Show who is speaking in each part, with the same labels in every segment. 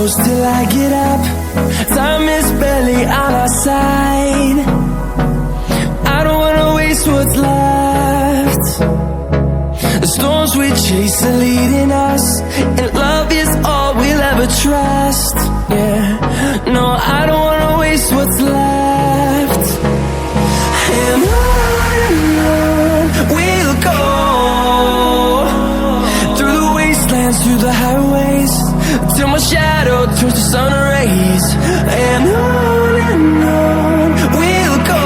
Speaker 1: close till I get up. Time is barely on our side. I don't wanna waste what's left. The storms we chase are leading us, and love is all we'll ever trust. Yeah, no, I don't wanna waste what's left. And on we'll go, through the wastelands, through the highways, till my shadow turns to sun rays. And on we'll go,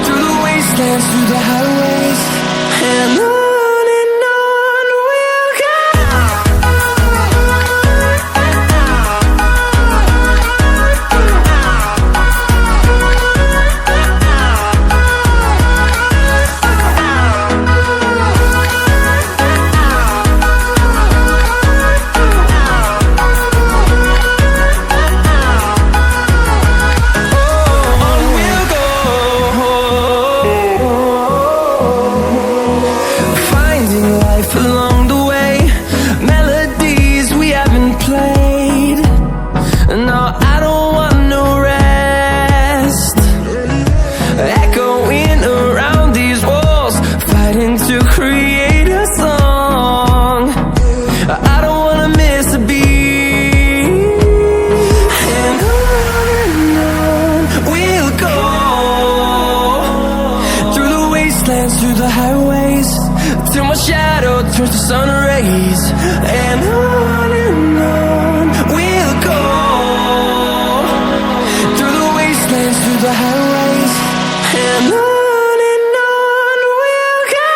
Speaker 1: through the wastelands, through the highways, and on we'll go. Through the highways, till my shadow turns to sun rays. And on we'll go, through the wastelands, through the highways, and on we'll go.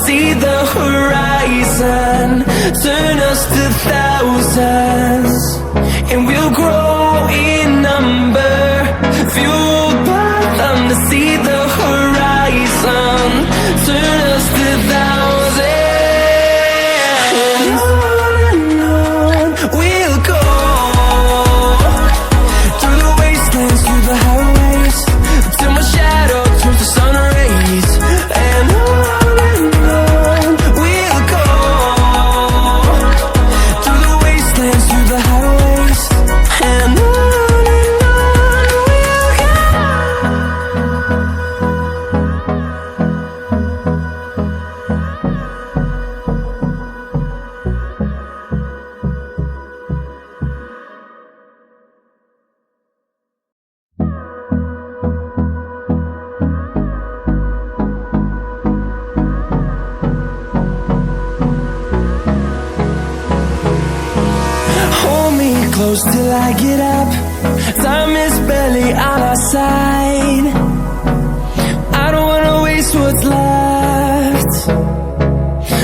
Speaker 1: See the horizon, turn us to thousands, and we'll grow in number, fueled by them to see the horizon, turn us to thousands. And on we'll go, through the wastelands, through the highways, till my shadow turns to sun rays. And close till I get up. Time is barely on our side. I don't wanna waste what's left.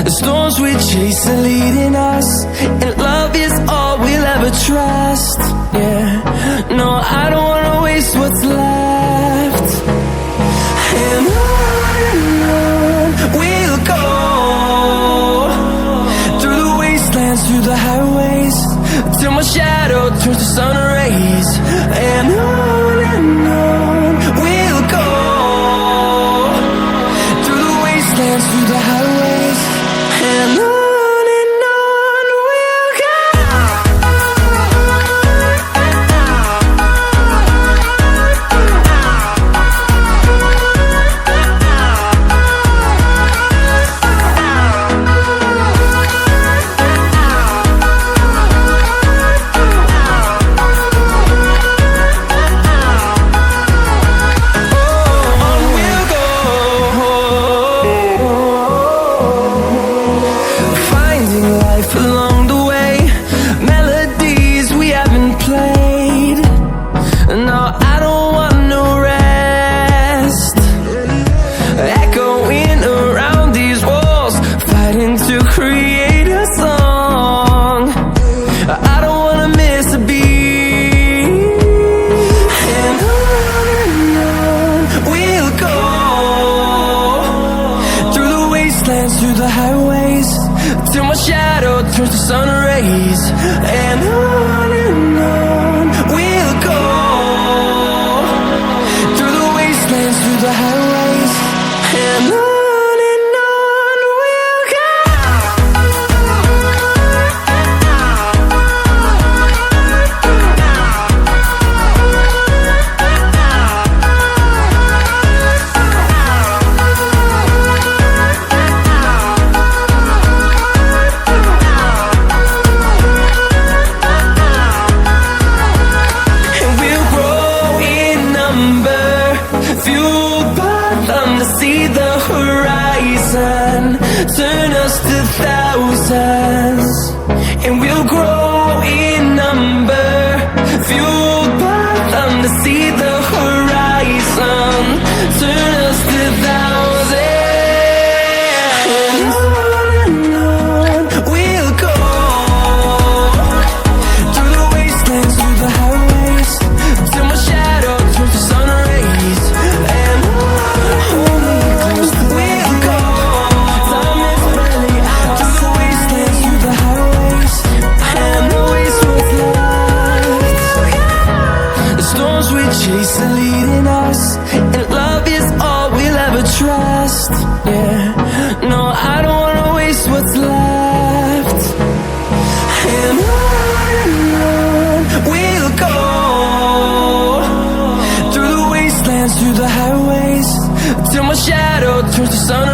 Speaker 1: The storms we chase are leading us, and love is all we'll ever trust. Yeah, no, I don't wanna waste what's left. And on we'll go, through the wastelands, through the highways, till my shadow turns to sun rays. And on we'll go, through the wastelands, through the highways, and on we'll go. through the highways, till my shadow turns to sun rays. And on we'll go, through the wastelands, through the highways, and on we'll go. Turn us to thousands, and we'll grow in number, fueled by them to see the horizon. Turn us to thousands, and on we'll go, through the wastelands, through the highways, till my shadow turns to sun rays. And hold me close, we'll go. Chase are leading us, and love is all we'll ever trust. Yeah, no, I don't wanna waste what's left. And on we'll go, through the wastelands, through the highways, till my shadow turns to sun